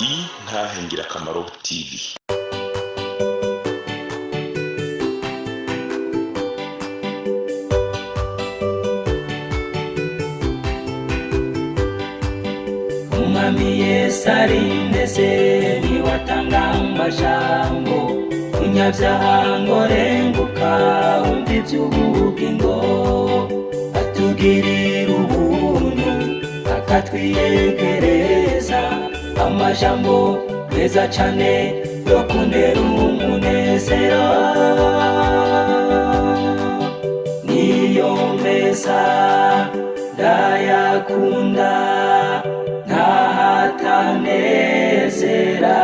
Intahe Ngirakamaro TV. Umwami Yesu arindeze niwatanga amajambo umunyabyaha ngo renguka wumva iby'ubugingo atugirira ubuntu akatwiyegereza amajambo meza cyane yo kunera umunezero niyo meza ndayakunda ntahatanezera.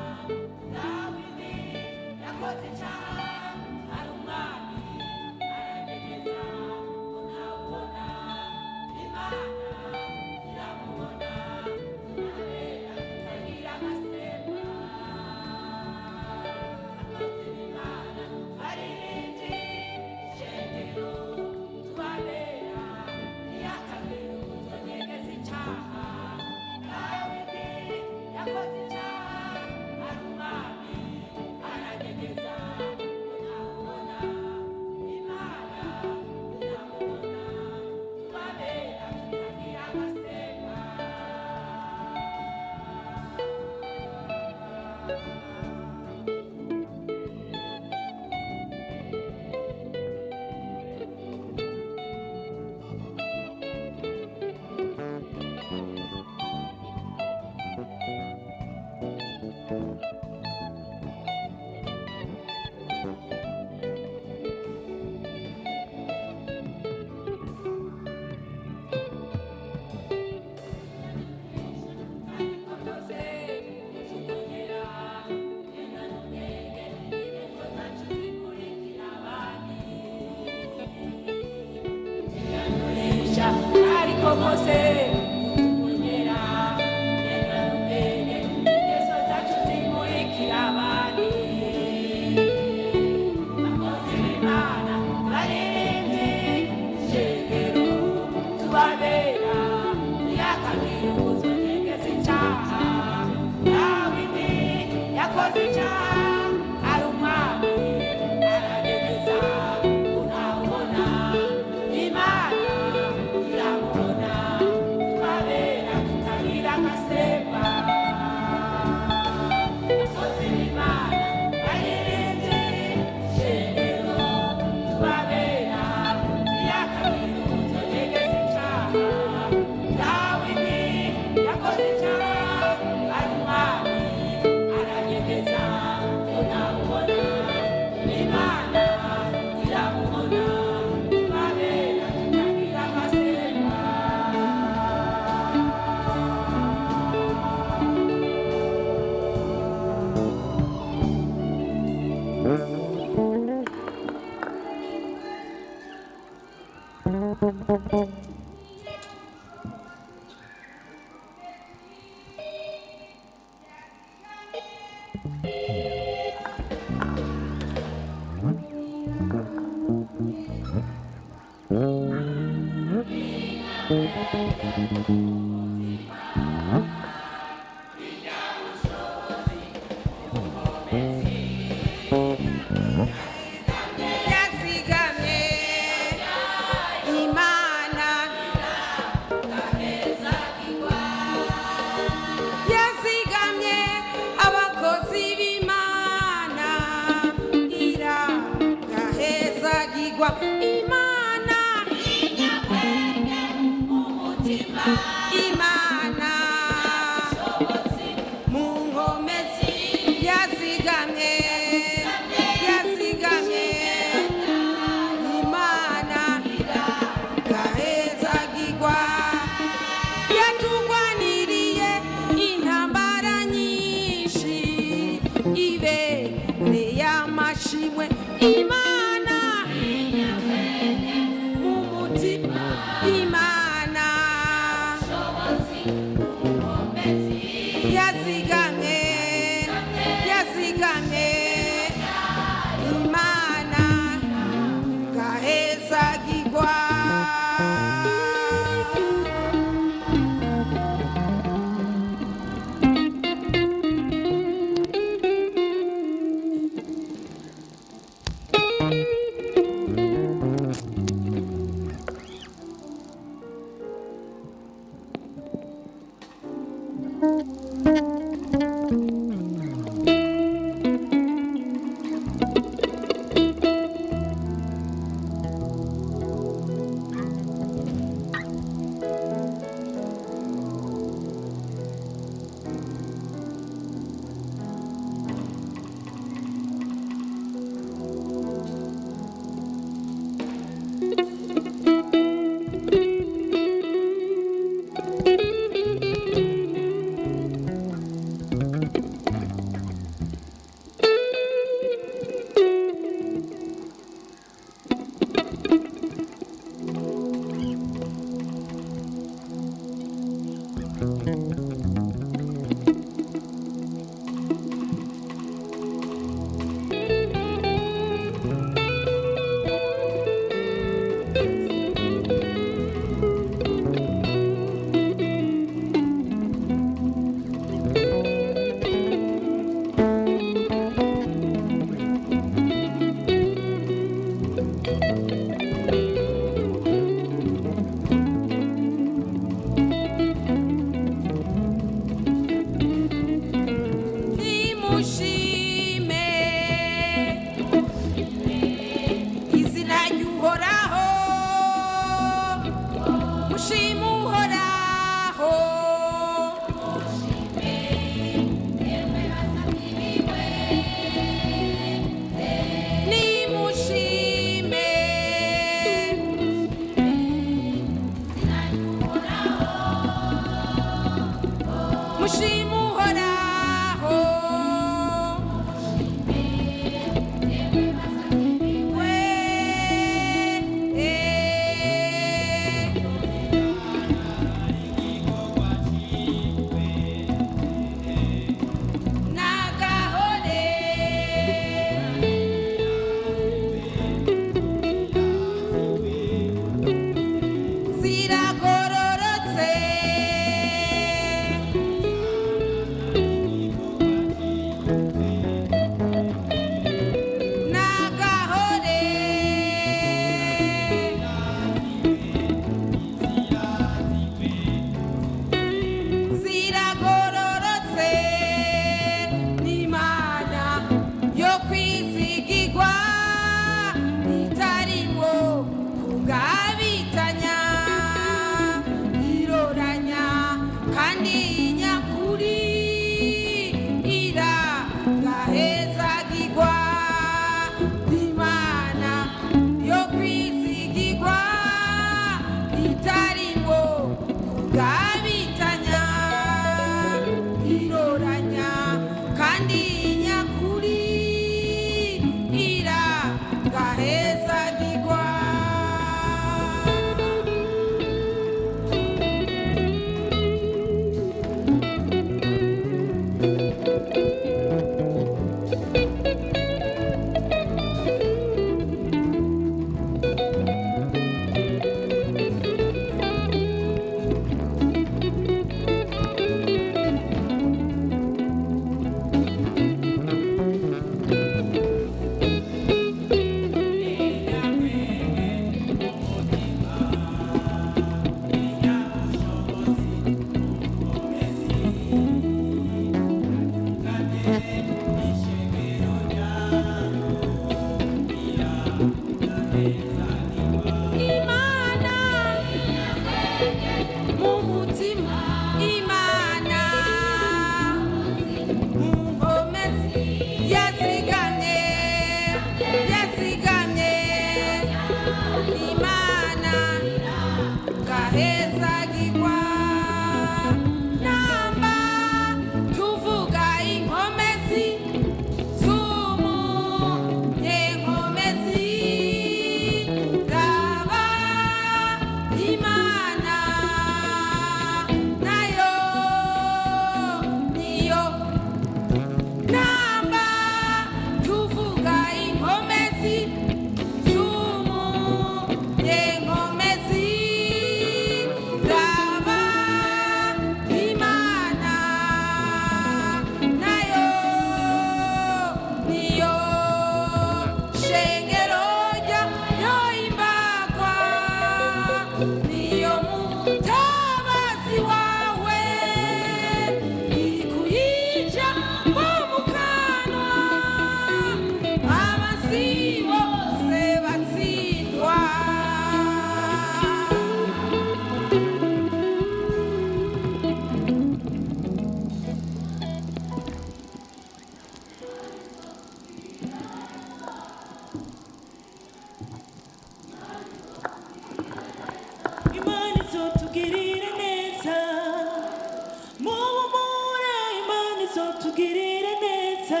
izotugirira neza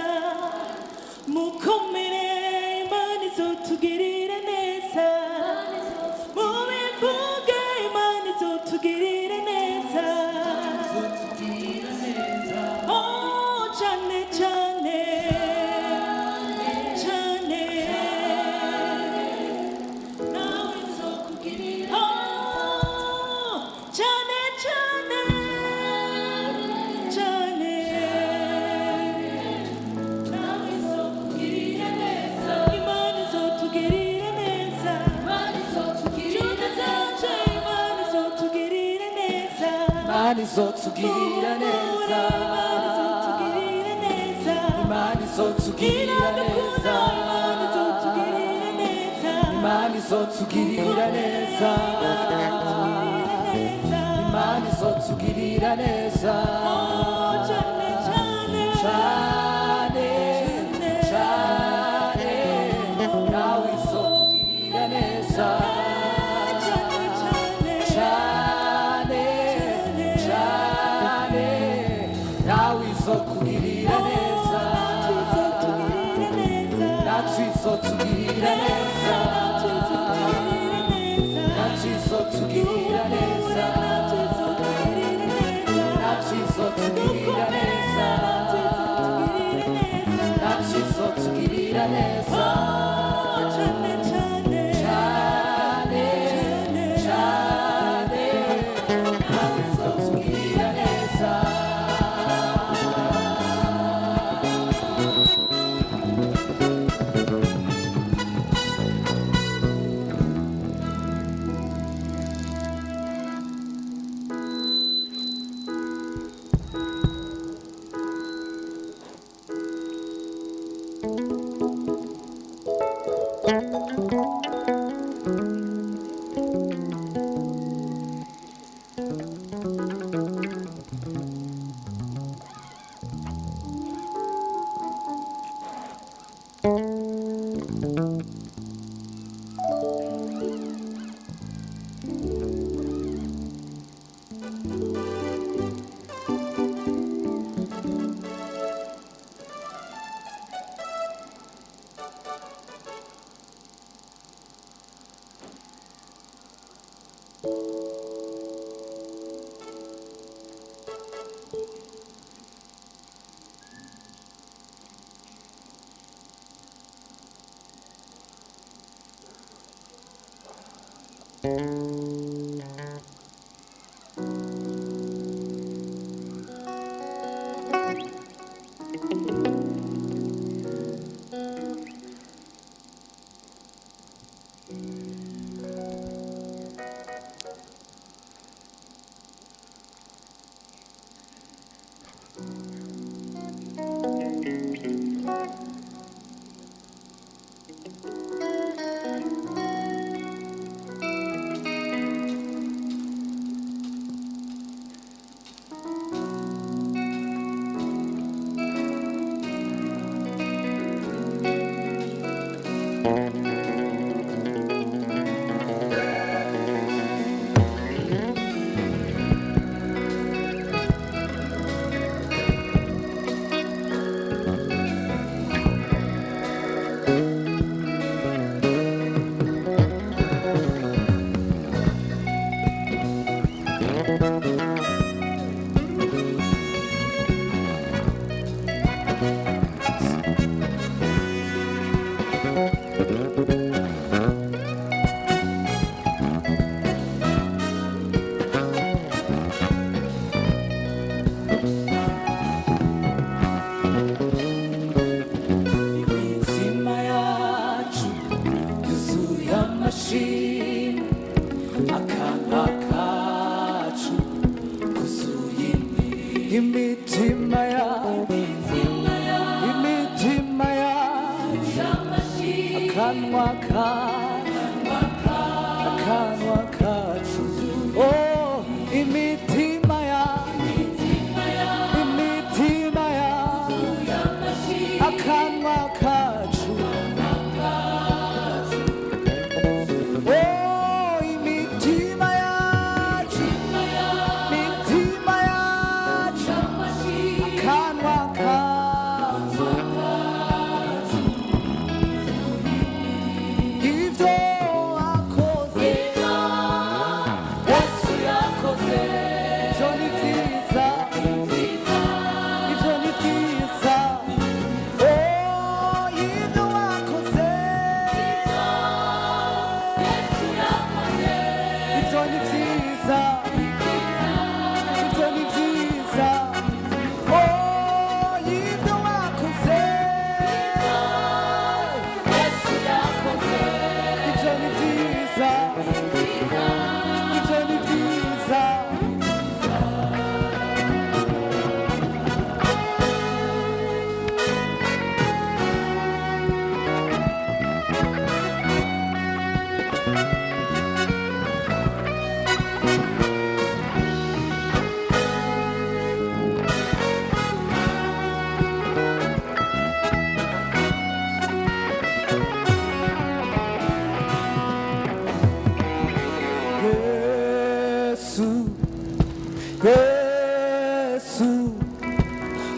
mukomere Imana izotugirira neza mubivuge Imana izotugirira neza oh cyane cyane cyane nawe izokugirira oh cyane cyane cyane nawe izokugirira neza Imana izotugirira neza Imana izotugirira neza Imana izotugirira neza Imana izotugirira neza Imana izotugirira neza Imana izotugirira neza Imana izotugirira neza cyane cyane nawe izotugirira neza cyane cyane nawe izokugirira neza natwe izotugirira neza natwe izotugirira neza natwe izotugirira neza natwe izotugirira neza cyane cyane cyane nawe izotugirira neza Kanwa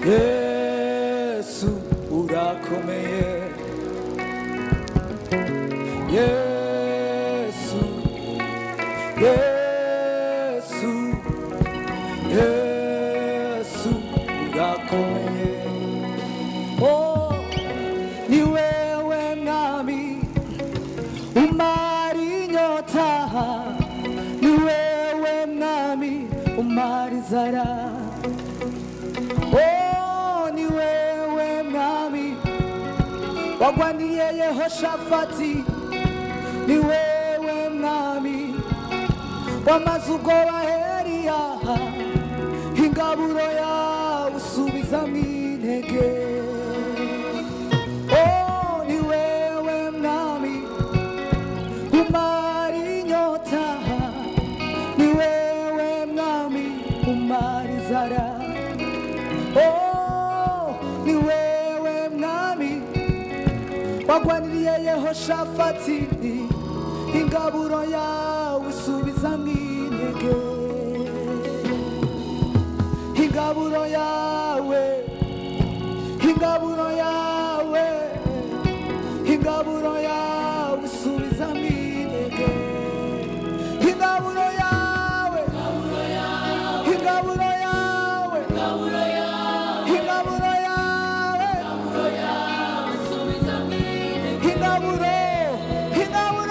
Yesu urakomeye Yesu Yesu Yesu urakomeye Oh ni wewe mwami umara inyota ni wewe mwami umara inzara Oh ni wewe mwami wagwaniye Yehoshafati ni wewe mwami wamaze ubwoba Eliya ingaburo yawe usubizamo intege Oh ni wewe mwami umara inyota ni wewe mwami umara inzara Oh ni wewe mwami wagwaniriye Yehoshafati ingaburo yawe usubizamo intege ingaburo yawe ingaburo yawe ingaburo yawe usubizamo intege ingaburo yawe ingaburo yawe ingaburo yawe ingaburo yawe usubizamo intege ingaburo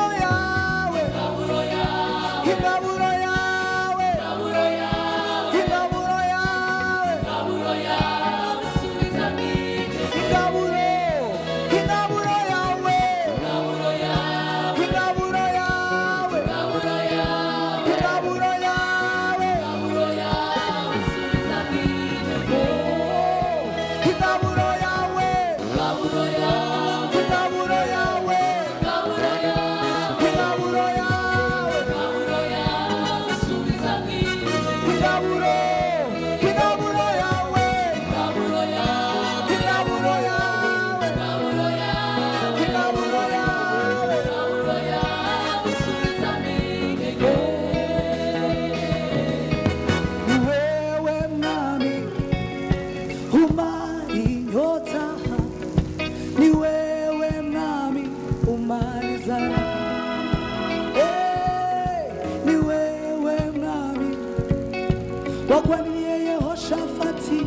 wagwaniye Yehoshafati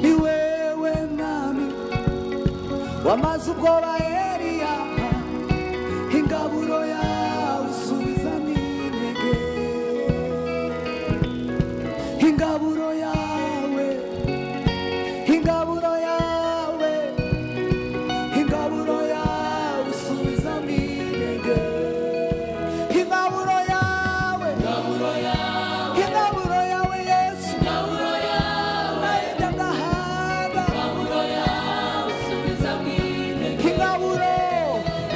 ni wewe mwami wamaze ubwoba Eliya ingaburo yawe usubizamo intege ingaburo yawe ingaburo yawe ingaburo yawe usubizamo intege ingaburo yawe ingaburo yawe ingaburo yawe Yesu ingaburo yawe ndagahanga ingaburo yawe usubizamo intege ingaburo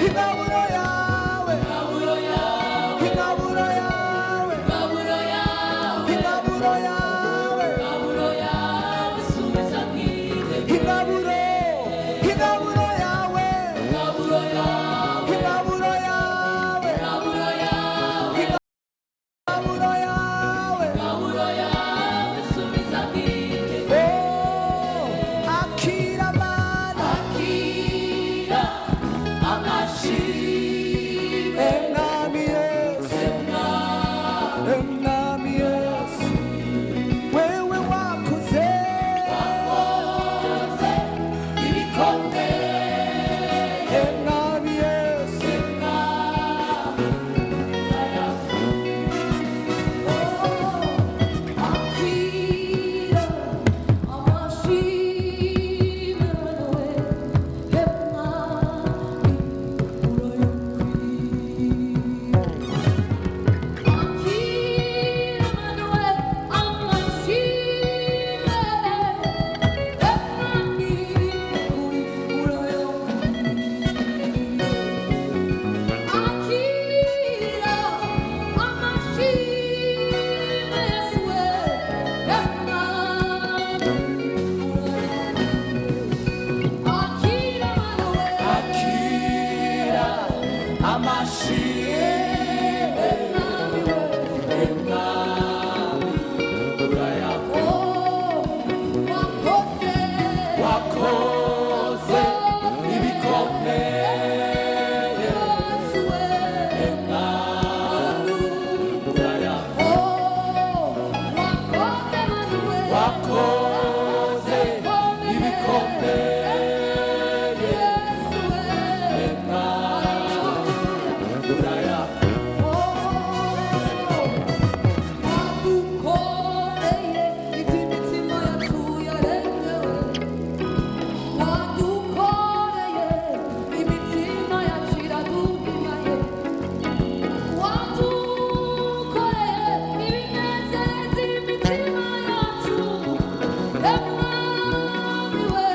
ingaburo yawe ingaburo yawe ingaburo yawe ingaburo yawe ingaburo yawe ingaburo yawe usubizamo intege ingaburo ingaburo yawe ingaburo yawe ingaburo yawe ingaburo yawe ingaburo yawe ingaburo yawe usubizamo intege Oh akira mana akira amashimwe Mwami Yesu Mwami Yesu wewe wakoze ibikomeye Mwami Yesu akira amashimwe amashimwe wakoze ibikomeye uraya wadukoreye iby'imitima yacu yaremewe wadukoreye imitima yacu iraduhimaye wadukoreye ibinezeza imitima yacu emaniwe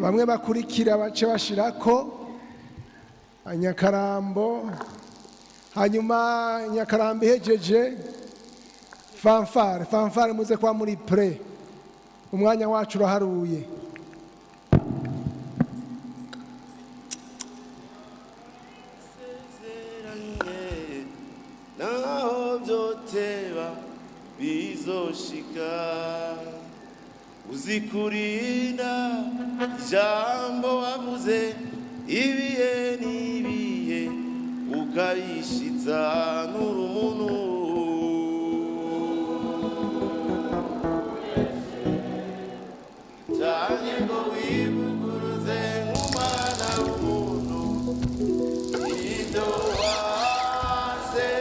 bamwe bakurikira bace bashirako Nyakarambo, hanyuma Nyakarambo ihejeje fanfare muze kwa muri pre, umwanya wacu uraharuye. Naho vyoteba bizoshika uzikurinda ijambo wavuze ibihe n'ibihe ukabishiza n'urumunu cyane ngo wivuguruze nk'umwana w'umuntu ibyo wasezeranye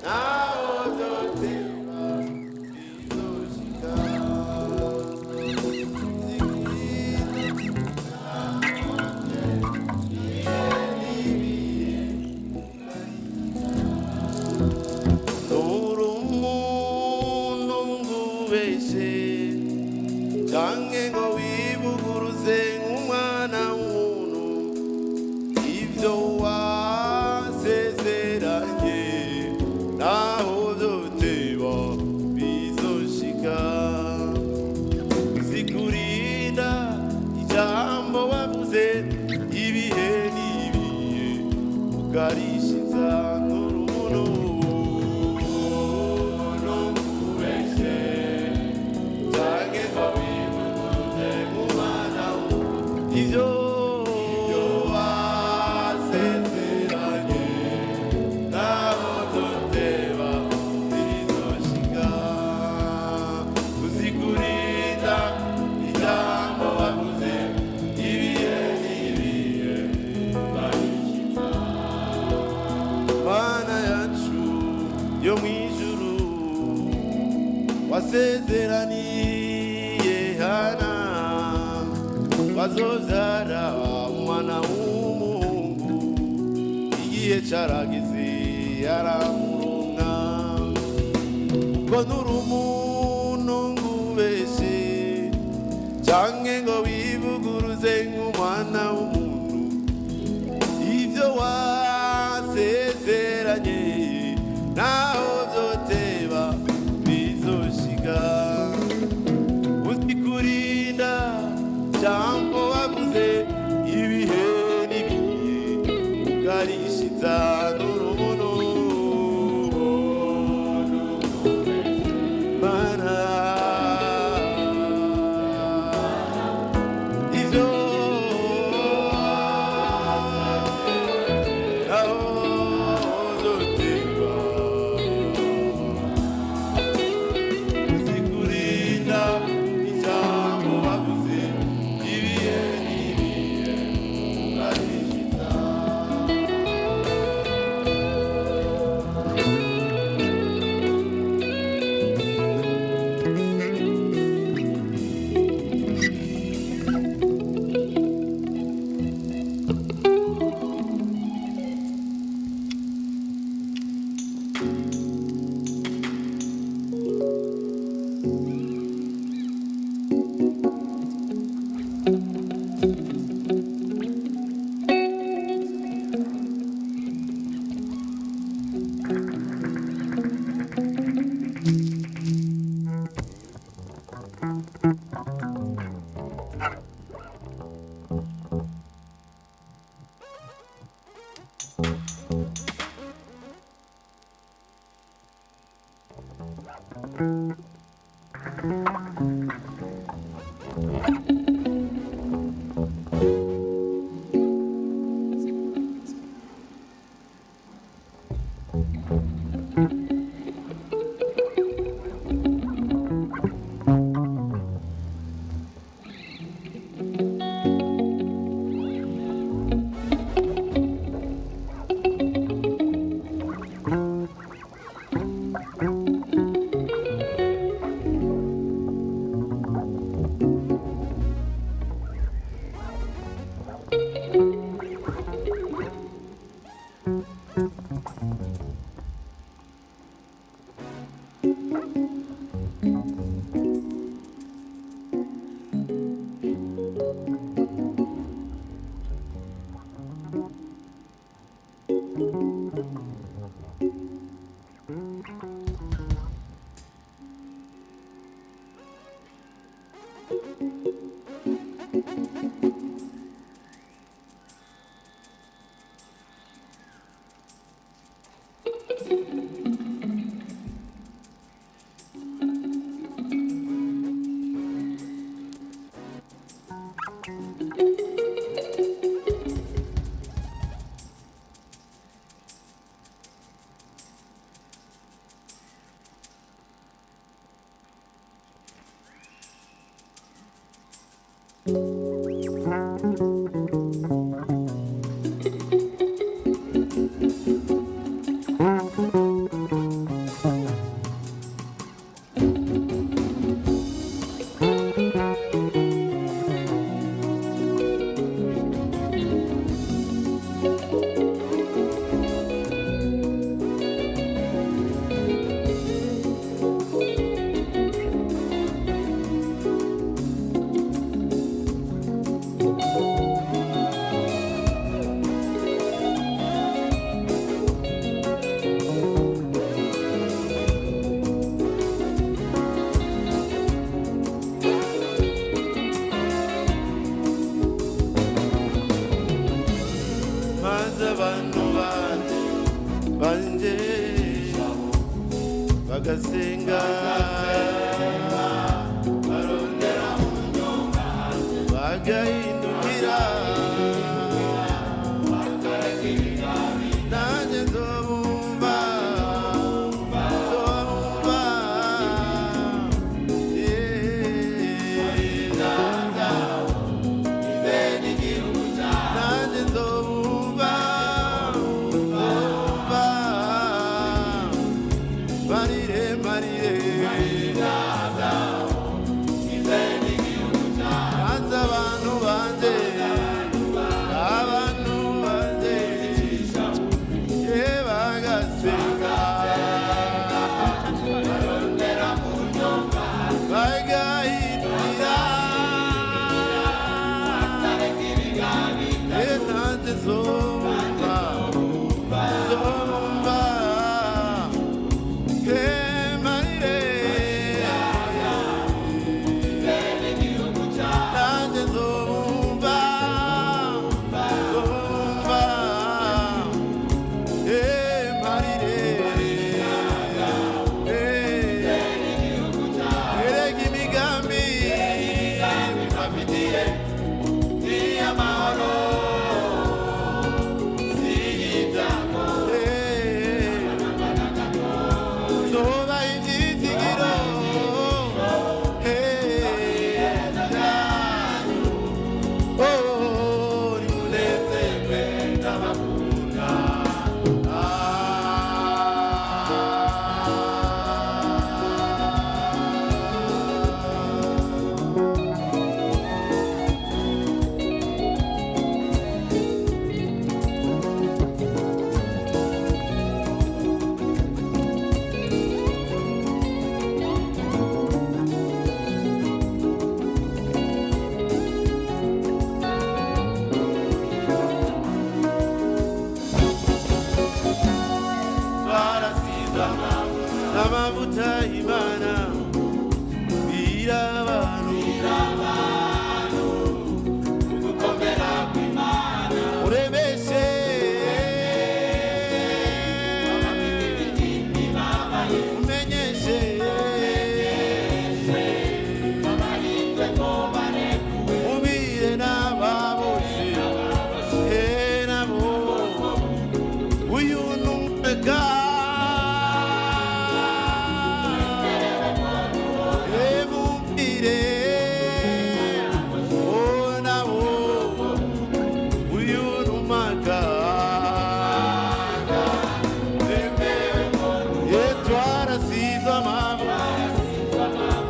naho vyoteba bizoshika canke ngo wivuguruze nk'umwana w'umuntu ivyo wasezeranye naho vyoteba bizoshika zikurinda ijambo wavuze ibihe n'ibihe ukarishiza n'urumuno ivyo wasezeranye naho vyoteba bizoshika wasezeraniye Hana bazobyara umwana w'umuhungu igihe cyarageze aramuronka ngo nuri umuntu ngubeshe canke ngo wivuguruze nk'umwana w'umuntu ivyo wasezeranye naho vyoteba bizoshika uzikurinda jambo wavuze ibihe n'ibihe ukarishiza n'urubuno mana ivyo naho vyoteba uzikurinda ijambo wavuze ibihe n'ibihe ukarishiza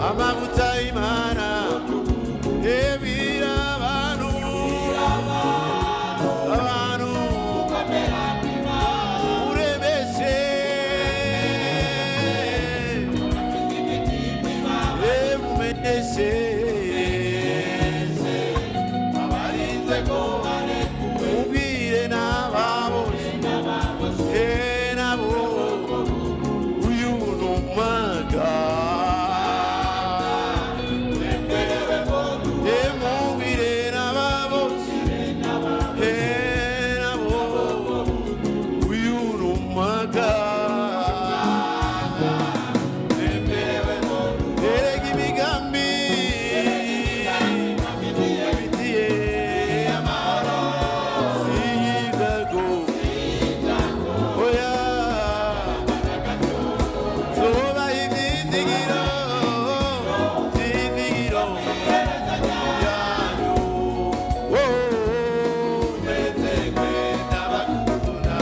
amavuta y'Imana ebira abantu urebeshe emumeneshe abarinze ko ubwire n'ababose nabo uyu n'umwaga emubwire n'ababose nabo uyu n'umwaga erega imigambi ifitiye amahoro siyidago oya zoba ivyizigiro yanyu nezekwe n'abakunda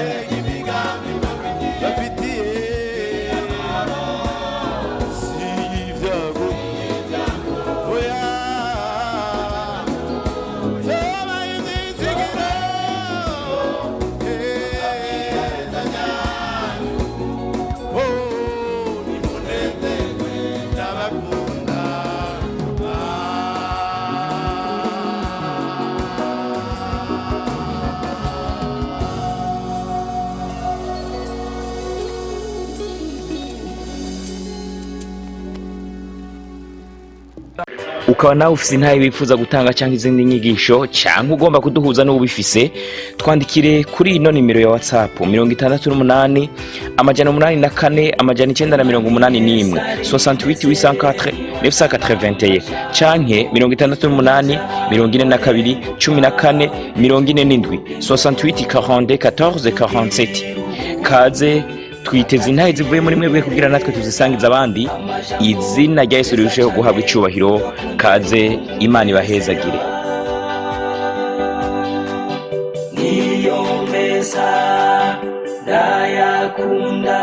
erega imigambi bafitiye siyivyago oya zoba ivyizigiro nimunezerwe n'abakunda ukaba nawe ufise intahe wifuza gutanga cyangwa izindi nyigisho cyangwa ugomba kuduhuza n'ubifise twandikire kuri ino nimero ya WhatsApp 68 884 981 68 804 canke 68 42 14 47 68 42 14 47 kaze twiteze intahe zivuye muri mwebwe kugira natwe tuzisangiza abandi izina rya Yesu rirusheho guhabwa icubahiro kaze Imana ibahezagire niyo meza ndayakunda